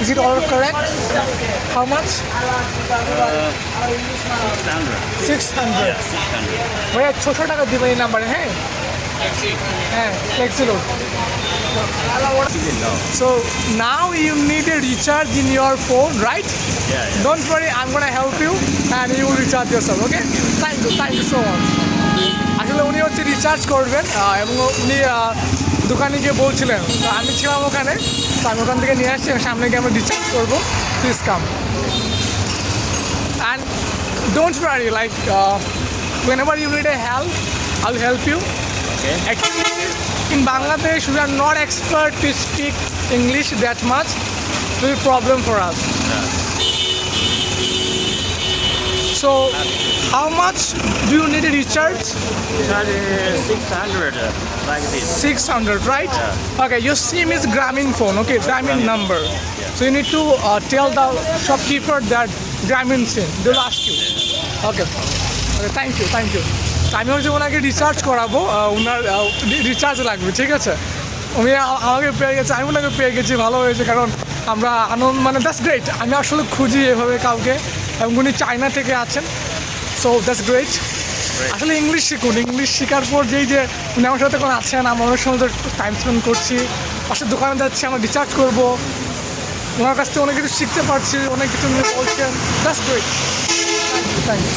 Is it all correct? How much? 600. 600. ভাইয়া 600 টাকা দিবেন এই নাম্বারে, হ্যাঁ? হ্যাঁ, flexi load. So now you need a recharge in your phone, right? Yeah. Don't worry, I'm gonna help you and you will recharge yourself, okay? Thank you so much. আসলে উনি হচ্ছে রিচার্জ করবেন এবং উনি দোকানে গিয়ে বলছিলেন, তো আমি ছিলাম ওখানে, তো আমি ওখান থেকে নিয়ে আসছি, সামনে গিয়ে আমরা রিচার্জ করবো। Please come and don't worry, like whenever you need a help, I'll help you. Okay. Actually, in Bangladesh, we are not expert to speak English that much. It will be a problem for us. So, how much do you need a recharge? That is 600 like this. 600, right? Yeah. Okay, your SIM is Grameen phone, okay, Grameen number. So you need to tell the shopkeeper that Grameen SIM. They'll ask you. Okay, thank you. আমি হচ্ছে ওনাকে recharge করাবো, ওনার recharge লাগবে, ঠিক আছে? উনি আমাকে পেয়ে গেছে, আমি ওনাকে পেয়ে গেছি, ভালো হয়েছে, কারণ আমরা আনন্দ, মানে দ্যাটস গ্রেট। আমি আসলে খুঁজি এভাবে কাউকে, এবং উনি চায়না থেকে আছেন, সো দ্যাটস গ্রেট। আসলে ইংলিশ শিখুন, ইংলিশ শেখার পর যেই যে উনি আমার সাথে কোনো আছেন, আমরা অনেক সময় তো টাইম স্পেন্ড করছি, পাশে দোকানে যাচ্ছি, আমরা রিচার্জ করবো, ওনার কাছ থেকে অনেক কিছু শিখতে পারছি, অনেক কিছু উনি বলছেন, দ্যাটস গ্রেট। Thank you.